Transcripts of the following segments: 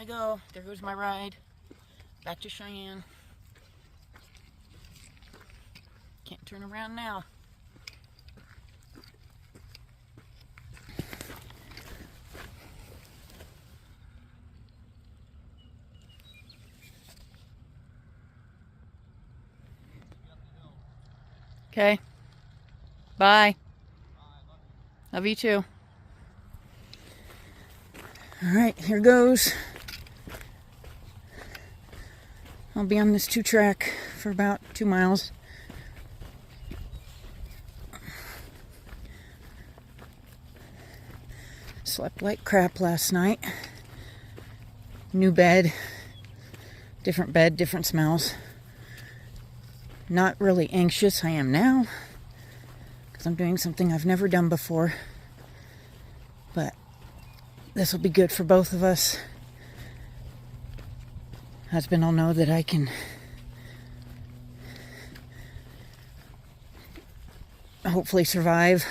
I go. There goes my ride. Back to Cheyenne. Can't turn around now. Okay. Bye. Love you too. Alright, here goes. I'll be on this 2-track for about 2 miles. Slept like crap last night. New bed. Different bed, different smells. Not really anxious. I am now. Because I'm doing something I've never done before. But this will be good for both of us. Husband will know that I can hopefully survive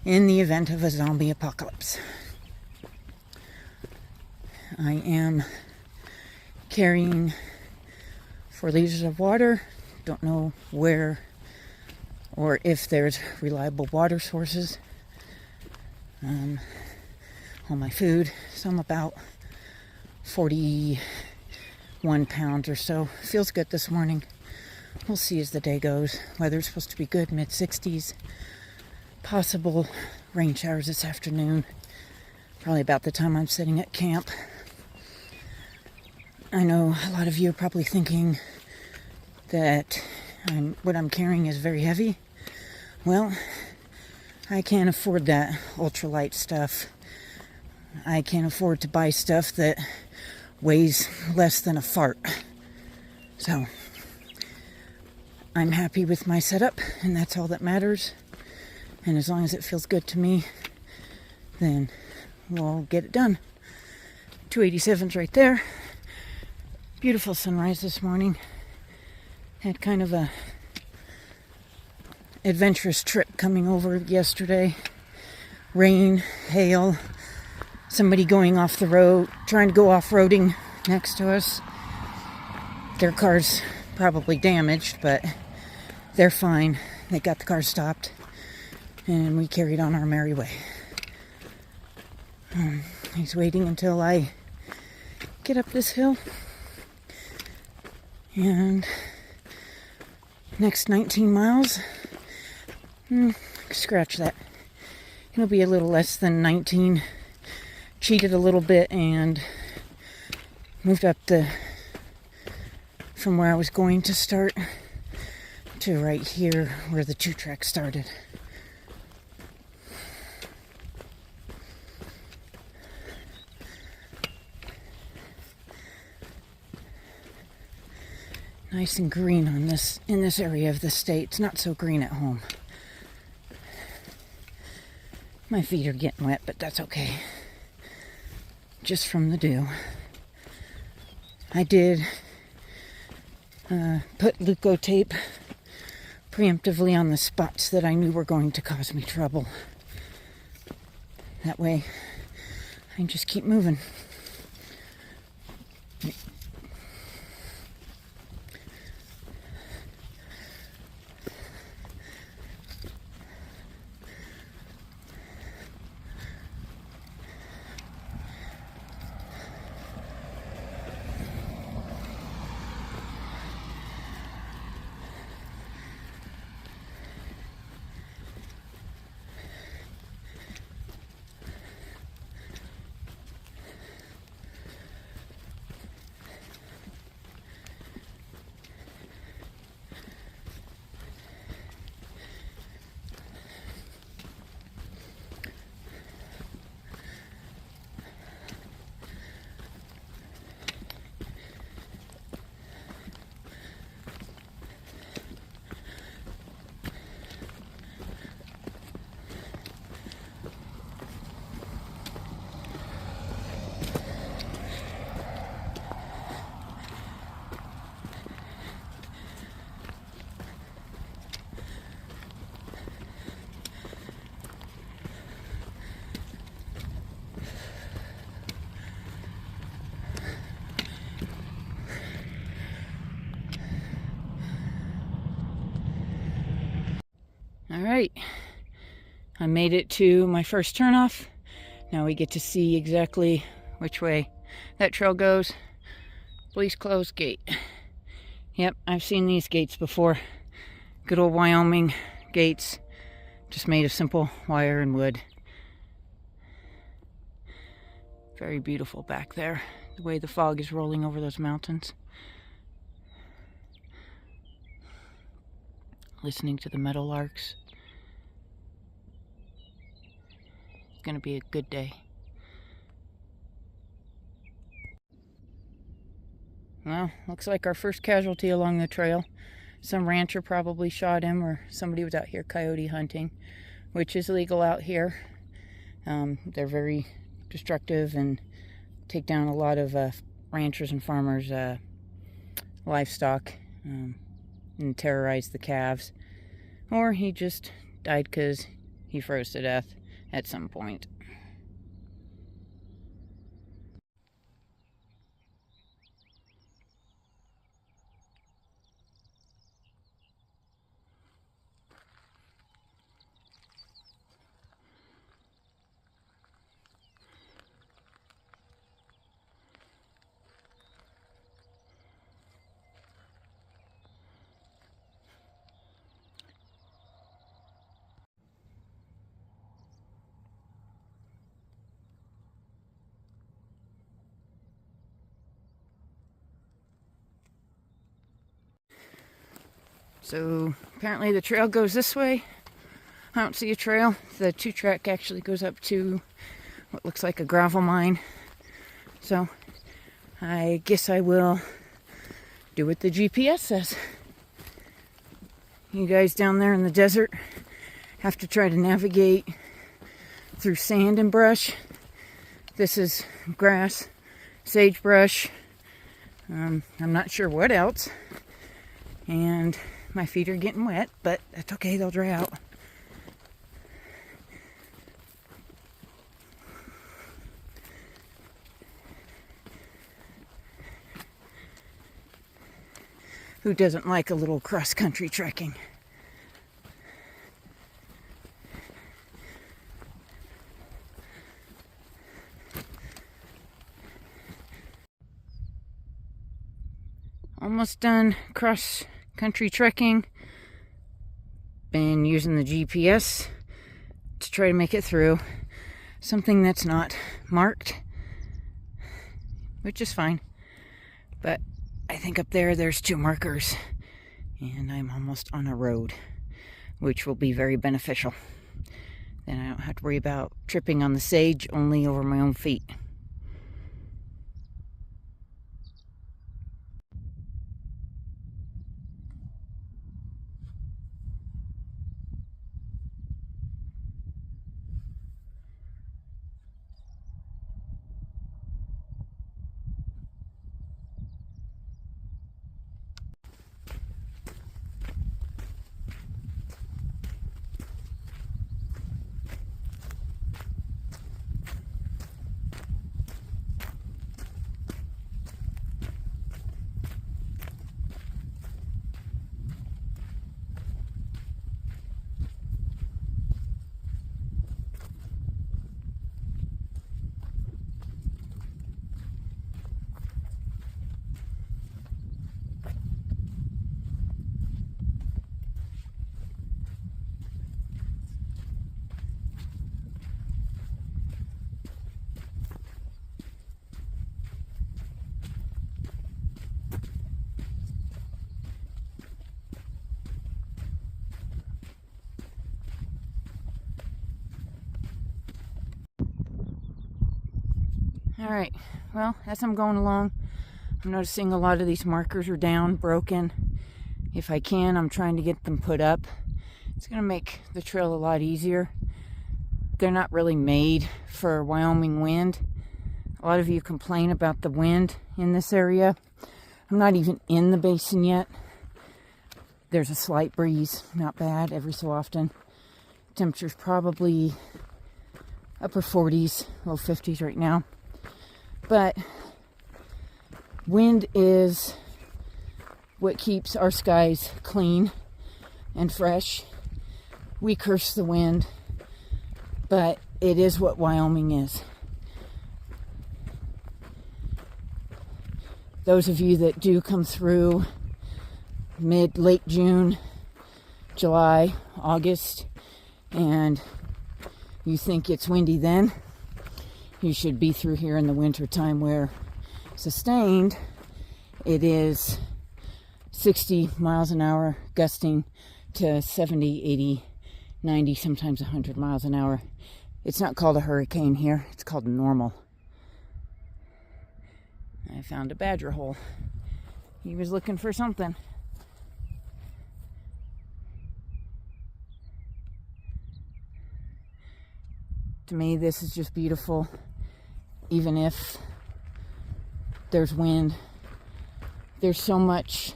in the event of a zombie apocalypse. I am carrying 4 liters of water. Don't know where or if there's reliable water sources. All my food. So I'm about 41 pounds or so. Feels good this morning. We'll see as the day goes. Weather's supposed to be good, mid-60s. Possible rain showers this afternoon. Probably about the time I'm sitting at camp. I know a lot of you are probably thinking that what I'm carrying is very heavy. Well, I can't afford that ultralight stuff. I can't afford to buy stuff that weighs less than a fart. So, I'm happy with my setup, and that's all that matters. And as long as it feels good to me, then we'll get it done. 287's right there. Beautiful sunrise this morning. Had kind of a adventurous trip coming over yesterday. Rain, hail, somebody going off the road, trying to go off-roading next to us. Their car's probably damaged, but they're fine. They got the car stopped, and we carried on our merry way. He's waiting until I get up this hill. And next 19 miles, scratch that. It'll be a little less than 19. Cheated a little bit and moved up from where I was going to start to right here where the 2-track started. Nice and green in this area of the state. It's not so green at home. My feet are getting wet, but that's okay. Just from the dew. I did put Leuco tape preemptively on the spots that I knew were going to cause me trouble. That way, I can just keep moving. Alright, I made it to my first turnoff. Now we get to see exactly which way that trail goes. Please close gate. Yep, I've seen these gates before. Good old Wyoming gates, just made of simple wire and wood. Very beautiful back there, the way the fog is rolling over those mountains. Listening to the meadowlarks. It's gonna be a good day. Well, looks like our first casualty along the trail. Some rancher probably shot him, or somebody was out here coyote hunting, which is legal out here. They're very destructive and take down a lot of ranchers and farmers' livestock and terrorize the calves. Or he just died because he froze to death at some point. So apparently the trail goes this way. I don't see a trail. The 2-track actually goes up to what looks like a gravel mine. So I guess I will do what the GPS says. You guys down there in the desert have to try to navigate through sand and brush. This is grass, sagebrush. I'm not sure what else. And my feet are getting wet, but that's okay, they'll dry out. Who doesn't like a little cross-country trekking? Almost done cross-country trekking. Been using the GPS to try to make it through something that's not marked, which is fine. But I think up there's 2 markers, and I'm almost on a road, which will be very beneficial. Then I don't have to worry about tripping on the sage, only over my own feet. Alright, well, as I'm going along, I'm noticing a lot of these markers are down, broken. If I can, I'm trying to get them put up. It's going to make the trail a lot easier. They're not really made for Wyoming wind. A lot of you complain about the wind in this area. I'm not even in the basin yet. There's a slight breeze, not bad, every so often. Temperature's probably upper 40s, low 50s right now. But wind is what keeps our skies clean and fresh. We curse the wind, but it is what Wyoming is. Those of you that do come through late June, July, August, and you think it's windy then, you should be through here in the winter time where sustained it is 60 miles an hour gusting to 70, 80, 90, sometimes 100 miles an hour. It's not called a hurricane here, it's called normal. I found a badger hole. He was looking for something. To me, this is just beautiful. Even if there's wind, there's so much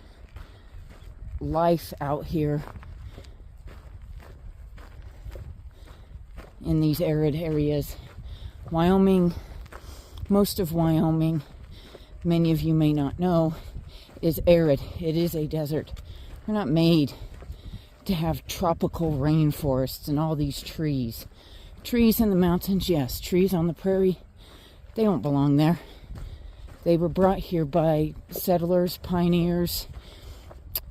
life out here in these arid areas. Wyoming, most of Wyoming, many of you may not know, is arid. It is a desert. We're not made to have tropical rainforests and all these trees. Trees in the mountains, yes. Trees on the prairie, they don't belong there. They were brought here by settlers, pioneers,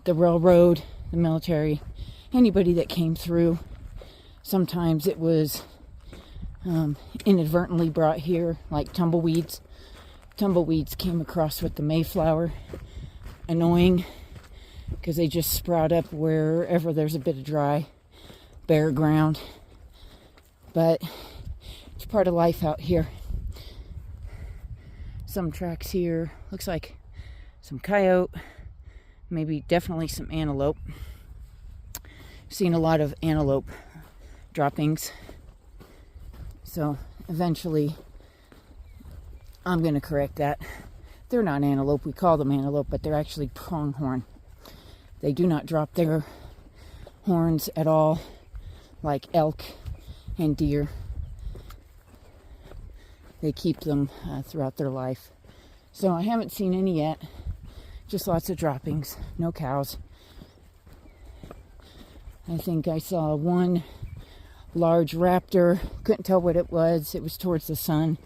the railroad, the military, anybody that came through. Sometimes it was inadvertently brought here, like tumbleweeds. Tumbleweeds came across with the Mayflower. Annoying, because they just sprout up wherever there's a bit of dry, bare ground. But it's part of life out here. Some tracks here, looks like some coyote, maybe definitely some antelope. Seen a lot of antelope droppings. So eventually I'm going to correct that. They're not antelope, we call them antelope, but they're actually pronghorn. They do not drop their horns at all like elk and deer. They keep them throughout their life. So I haven't seen any yet. Just lots of droppings. No cows. I think I saw one large raptor. Couldn't tell what it was. It was towards the sun.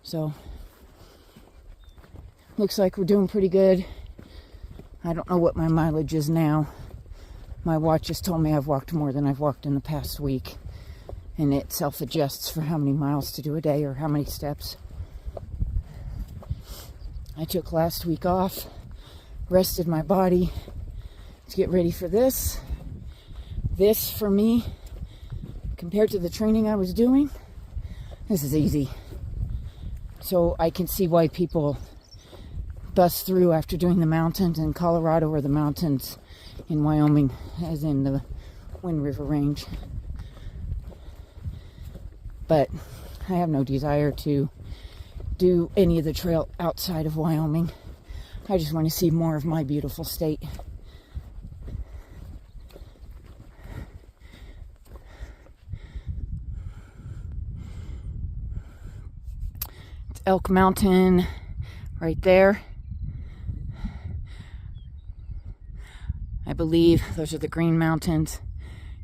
So looks like we're doing pretty good. I don't know what my mileage is now. My watch has told me I've walked more than I've walked in the past week, and it self-adjusts for how many miles to do a day or how many steps. I took last week off, rested my body to get ready for this. This, for me, compared to the training I was doing, this is easy. So I can see why people bust through after doing the mountains in Colorado or the mountains in Wyoming, as in the Wind River Range. But I have no desire to do any of the trail outside of Wyoming. I just want to see more of my beautiful state. It's Elk Mountain right there. I believe those are the Green Mountains,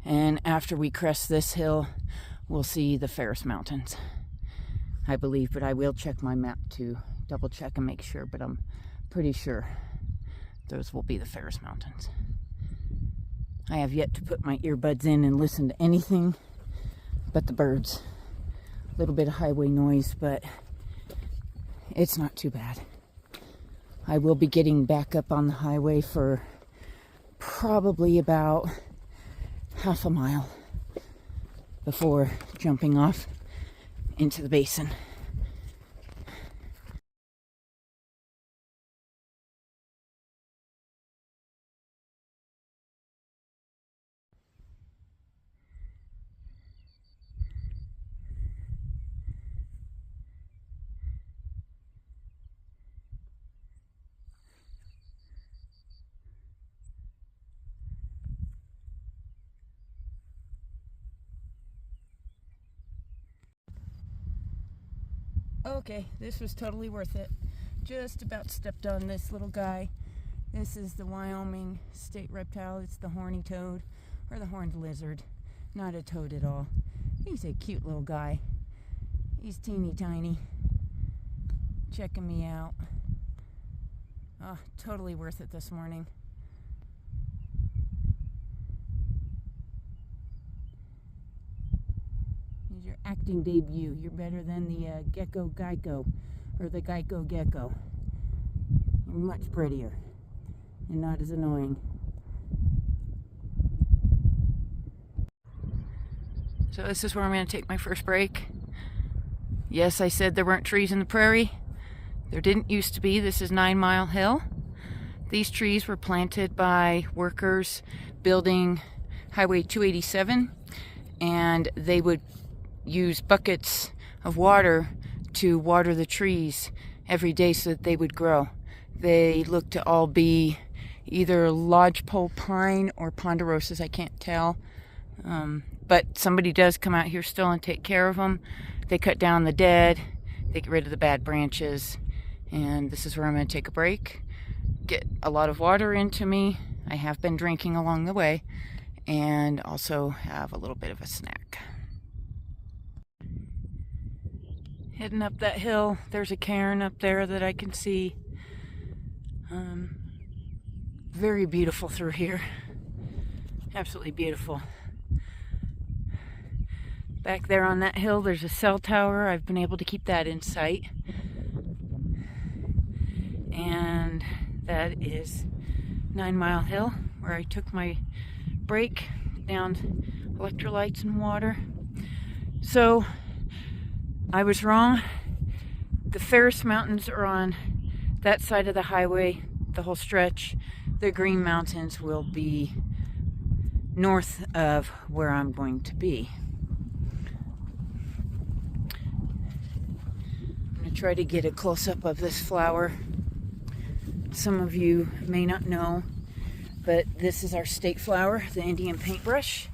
and after we crest this hill, we'll see the Ferris Mountains, I believe, but I will check my map to double check and make sure, but I'm pretty sure those will be the Ferris Mountains. I have yet to put my earbuds in and listen to anything but the birds. A little bit of highway noise, but it's not too bad. I will be getting back up on the highway for probably about half a mile before jumping off into the basin. Okay, this was totally worth it. Just about stepped on this little guy This is the Wyoming state reptile. It's the horny toad, or the horned lizard. Not a toad at all. He's a cute little guy. He's teeny tiny. Checking me out. Oh, totally worth it this morning. Here's your acting debut. You're better than the Gecko Geico, or the Geico Gecko. You're much prettier and not as annoying. So this is where I'm going to take my first break. Yes, I said there weren't trees in the prairie. There didn't used to be. This is 9 Mile Hill. These trees were planted by workers building Highway 287, and they would use buckets of water to water the trees every day so that they would grow. They look to all be either lodgepole pine or ponderosas, I can't tell. But somebody does come out here still and take care of them. They cut down the dead, they get rid of the bad branches, and this is where I'm going to take a break, get a lot of water into me. I have been drinking along the way, and also have a little bit of a snack. Heading up that hill, there's a cairn up there that I can see. Very beautiful through here. Absolutely beautiful. Back there on that hill, there's a cell tower. I've been able to keep that in sight. And that is 9 Mile Hill, where I took my break, down electrolytes and water. So, I was wrong. The Ferris Mountains are on that side of the highway, the whole stretch. The Green Mountains will be north of where I'm going to be. I'm going to try to get a close-up of this flower. Some of you may not know, but this is our state flower, the Indian paintbrush.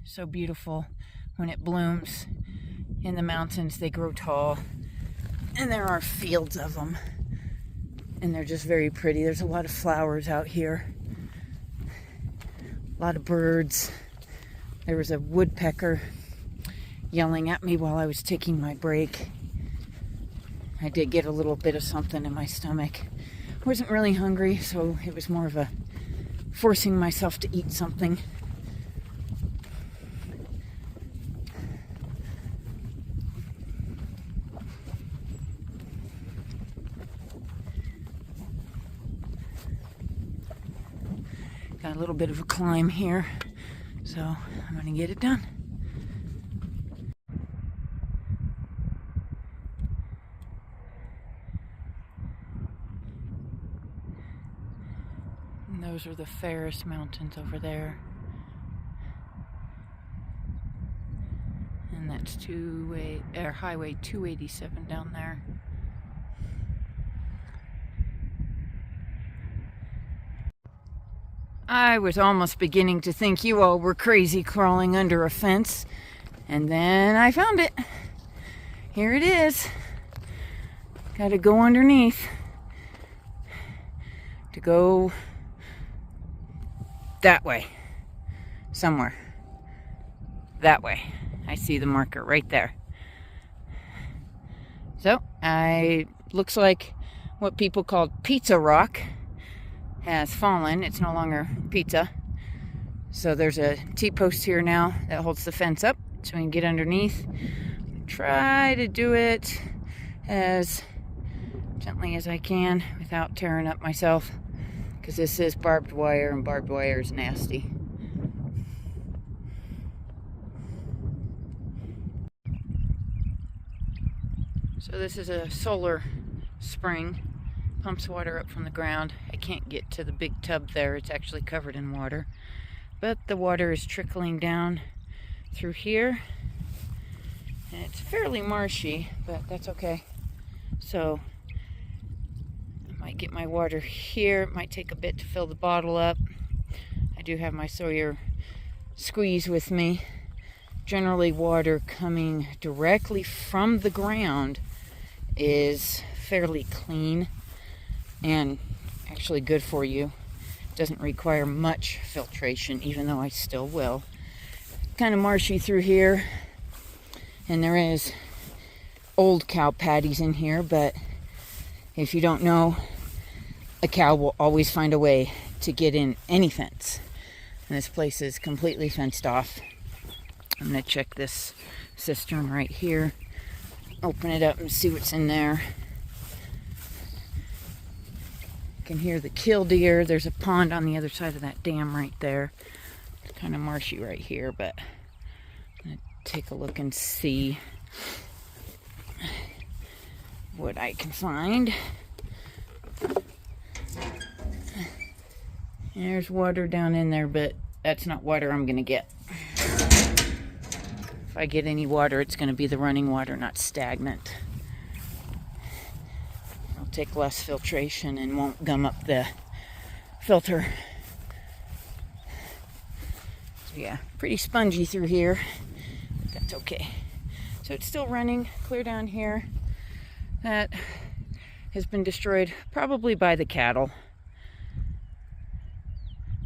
So beautiful when it blooms. In the mountains, they grow tall, and there are fields of them, and they're just very pretty. There's a lot of flowers out here, a lot of birds. There was a woodpecker yelling at me while I was taking my break. I did get a little bit of something in my stomach. I wasn't really hungry, so it was more of a forcing myself to eat something. Got a little bit of a climb here, so I'm going to get it done. And those are the Ferris Mountains over there. And that's Highway 287 down there. I was almost beginning to think you all were crazy crawling under a fence, and then I found it. Here it is. Got to go underneath to go that way, somewhere. That way. I see the marker right there. So, looks like what people called pizza rock has fallen. It's no longer pizza. So there's a T-post here now that holds the fence up so we can get underneath. Try to do it as gently as I can without tearing up myself, because this is barbed wire, and barbed wire is nasty. So this is a solar spring. Pumps water up from the ground. I can't get to the big tub there. It's actually covered in water. But the water is trickling down through here. And it's fairly marshy, but that's okay. So I might get my water here. It might take a bit to fill the bottle up. I do have my Sawyer squeeze with me. Generally, water coming directly from the ground is fairly clean. and actually good for you. Doesn't require much filtration, even though I still will. Kind of marshy through here, and there is old cow patties in here, but if you don't know, a cow will always find a way to get in any fence. And this place is completely fenced off. I'm going to check this cistern right here. Open it up and see what's in there. You can hear the killdeer. There's a pond on the other side of that dam right there. It's kind of marshy right here, but I'm going to take a look and see what I can find. There's water down in there, but that's not water I'm going to get. If I get any water, it's going to be the running water, not stagnant. It'll take less filtration and won't gum up the filter. So yeah, pretty spongy through here. That's okay. So it's still running clear down here. That has been destroyed probably by the cattle.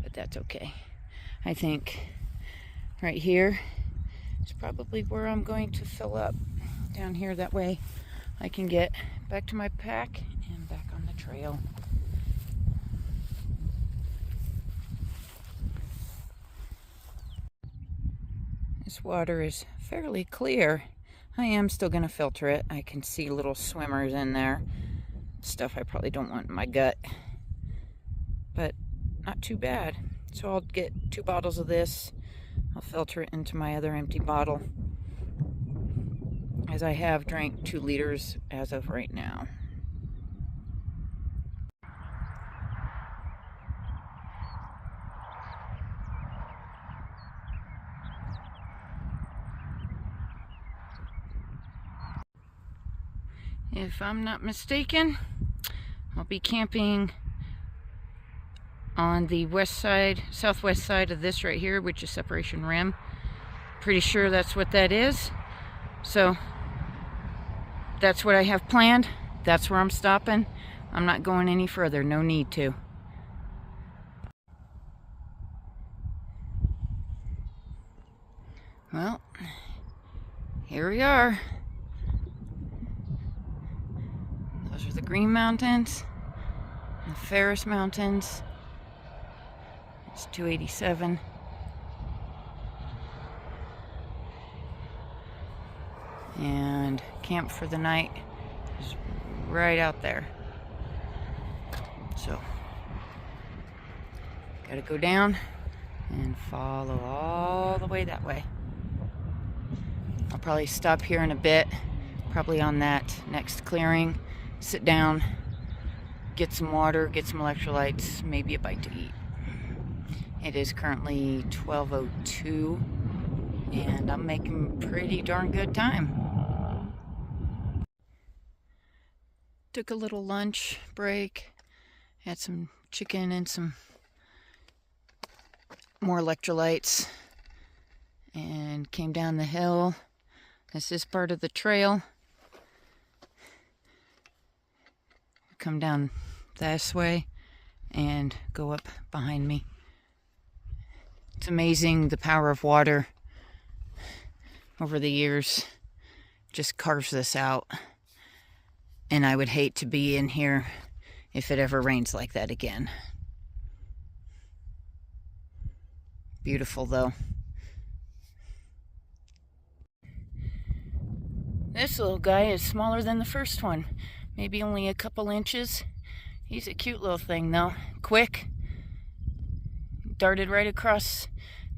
But that's okay. I think right here is probably where I'm going to fill up down here. That way I can get back to my pack and back on the trail. This water is fairly clear. I am still going to filter it. I can see little swimmers in there. Stuff I probably don't want in my gut. But not too bad. So I'll get 2 bottles of this. I'll filter it into my other empty bottle, as I have drank 2 liters as of right now. If I'm not mistaken, I'll be camping on the west side, southwest side of this right here, which is Separation Rim. Pretty sure that's what that is. So that's what I have planned. That's where I'm stopping. I'm not going any further. No need to. Well, here we are. Those are the Green Mountains, the Ferris Mountains. It's 287. And camp for the night is right out there. So, gotta go down and follow all the way that way. I'll probably stop here in a bit, probably on that next clearing, sit down, get some water, get some electrolytes, maybe a bite to eat. It is currently 12:02, and I'm making pretty darn good time. Took a little lunch break, had some chicken and some more electrolytes, and came down the hill. This is part of the trail. Come down this way and go up behind me. It's amazing the power of water over the years just carves this out. And I would hate to be in here if it ever rains like that again. Beautiful though. This little guy is smaller than the first one. Maybe only a couple inches. He's a cute little thing though. Quick. Darted right across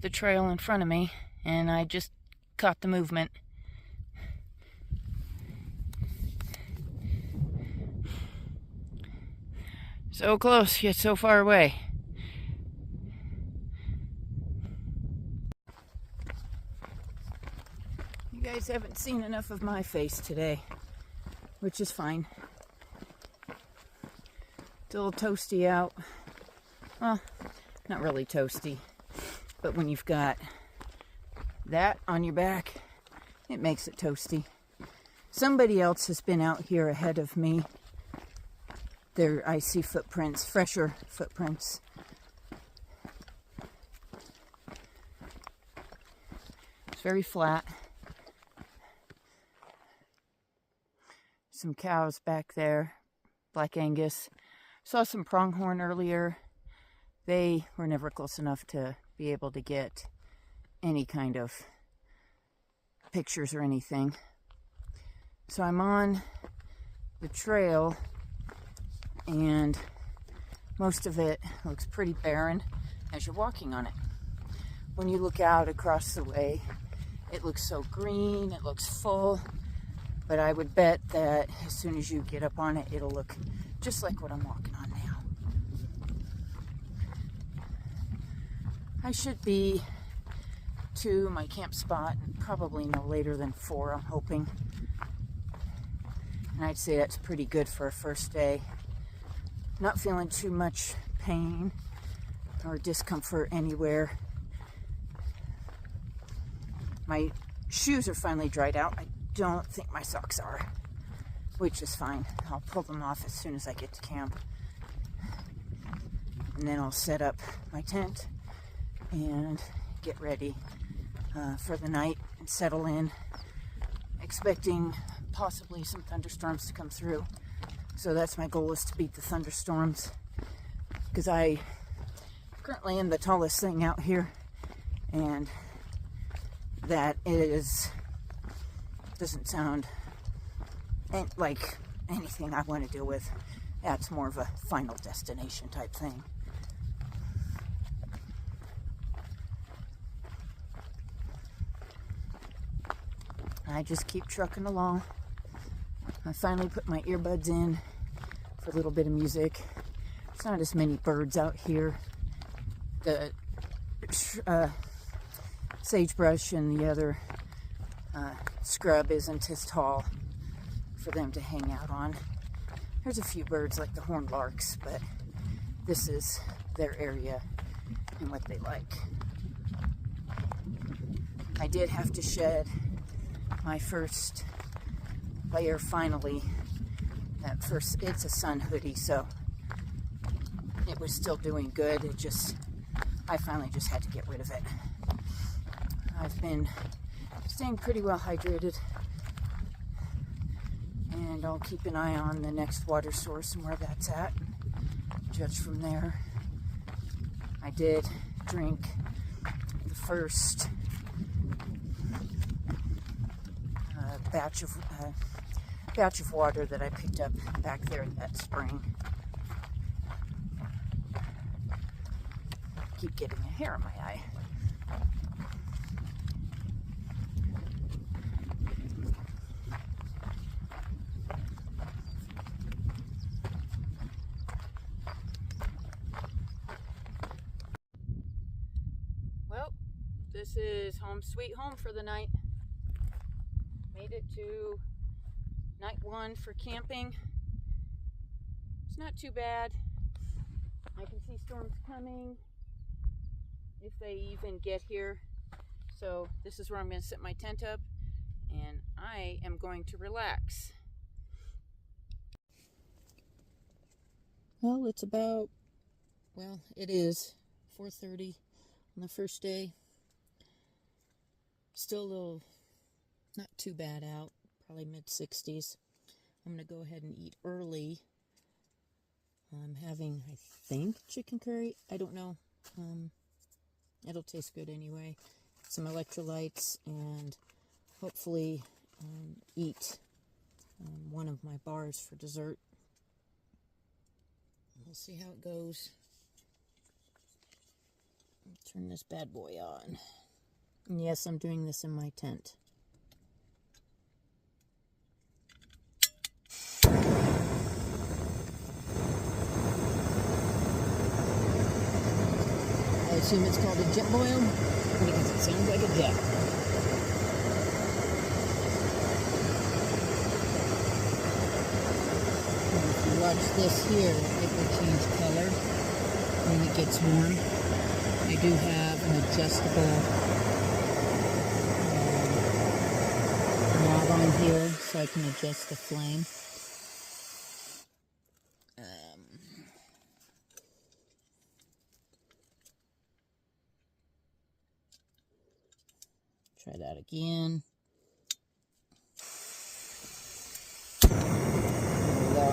the trail in front of me, and I just caught the movement. So close, yet so far away. You guys haven't seen enough of my face today, which is fine. It's a little toasty out. Well, not really toasty, but when you've got that on your back, it makes it toasty. Somebody else has been out here ahead of me, I see footprints, fresher footprints. It's very flat. Some cows back there, Black Angus. Saw some pronghorn earlier. They were never close enough to be able to get any kind of pictures or anything. So I'm on the trail, and most of it looks pretty barren as you're walking on it. When you look out across the way, it looks so green, it looks full, but I would bet that as soon as you get up on it, it'll look just like what I'm walking on now. I should be to my camp spot probably no later than 4, I'm hoping. And I'd say that's pretty good for a first day. Not feeling too much pain or discomfort anywhere. My shoes are finally dried out. I don't think my socks are, which is fine. I'll pull them off as soon as I get to camp. And then I'll set up my tent and get ready for the night and settle in, expecting possibly some thunderstorms to come through. So that's my goal, is to beat the thunderstorms, because I currently am the tallest thing out here, and that doesn't sound like anything I want to deal with. That's more of a final destination type thing. I just keep trucking along. I finally put my earbuds in for a little bit of music. There's not as many birds out here. The sagebrush and the other scrub isn't as tall for them to hang out on. There's a few birds like the horned larks, but this is their area and what they like. I did have to shed my first layer finally. It's a sun hoodie, so it was still doing good. I finally just had to get rid of it. I've been staying pretty well hydrated, and I'll keep an eye on the next water source and where that's at, judge from there. I did drink the first batch of water that I picked up back there at that spring. Keep getting a hair in my eye. Well, this is home sweet home for the night. Made it to night 1 for camping. It's not too bad. I can see storms coming, if they even get here. So this is where I'm going to set my tent up, and I am going to relax. Well, it is 4:30 on the first day. Still a little, not too bad out, probably mid-60s. I'm going to go ahead and eat early. I'm having, I think, chicken curry. I don't know. It'll taste good anyway. Some electrolytes, and hopefully eat one of my bars for dessert. We'll see how it goes. Turn this bad boy on. And yes, I'm doing this in my tent. I assume it's called a jet boil because it sounds like a jet. And if you watch this here, it will change color when it gets warm. I do have an adjustable knob on here so I can adjust the flame. Try that again. There we go.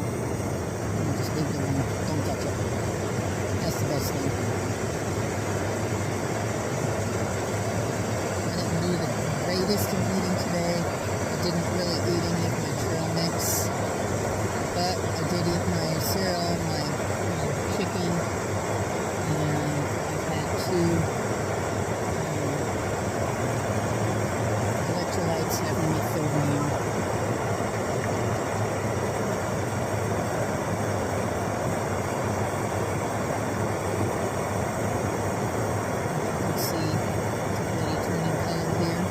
And just leave it alone. Don't touch it. That's the best thing. I didn't do the greatest of eating today. I didn't really eat any of my trail mix. But I did eat my cereal, my chicken, and I've had 2 electrolytes having me filled now. Let's see, it's already turning color here.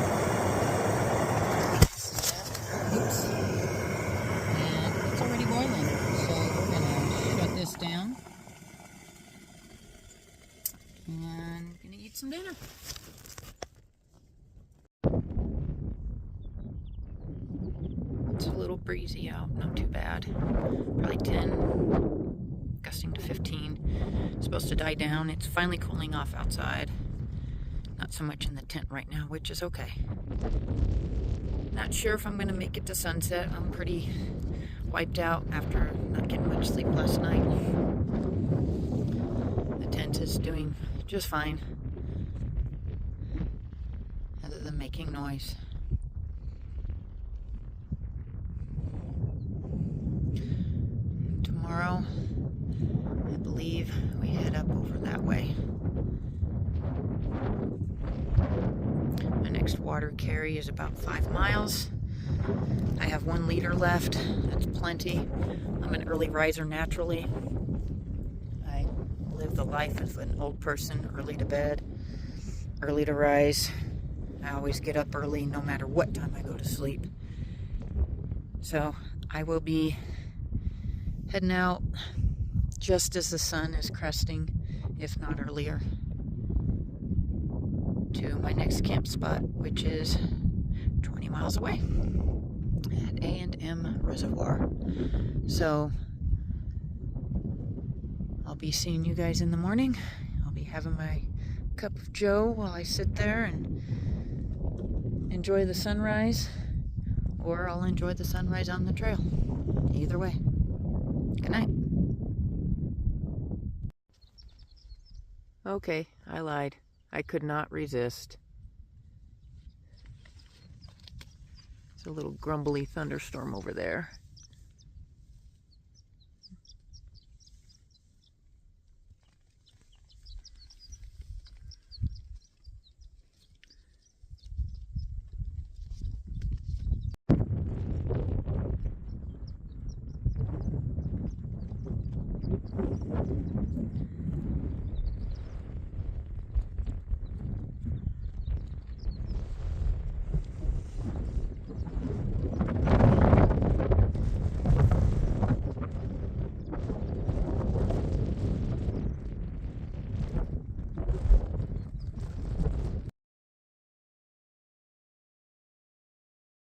Oops. And it's already boiling, so we're going to shut this down. And going to eat some dinner. It's a little breezy out, not too bad. Probably 10, gusting to 15. It's supposed to die down. It's finally cooling off outside. Not so much in the tent right now, which is okay. Not sure if I'm going to make it to sunset. I'm pretty wiped out after not getting much sleep last night. The tent is doing just fine, other than making noise. Tomorrow, I believe we head up over that way. My next water carry is about 5 miles. I have 1 liter left. That's plenty. I'm an early riser naturally. I live the life of an old person, early to bed, early to rise. I always get up early no matter what time I go to sleep. So I will be heading out just as the sun is cresting, if not earlier, to my next camp spot, which is 20 miles away at A&M Reservoir. So I'll be seeing you guys in the morning. I'll be having my cup of joe while I sit there and enjoy the sunrise, or I'll enjoy the sunrise on the trail. Either way. Good night. Okay, I lied. I could not resist. It's a little grumbly thunderstorm over there.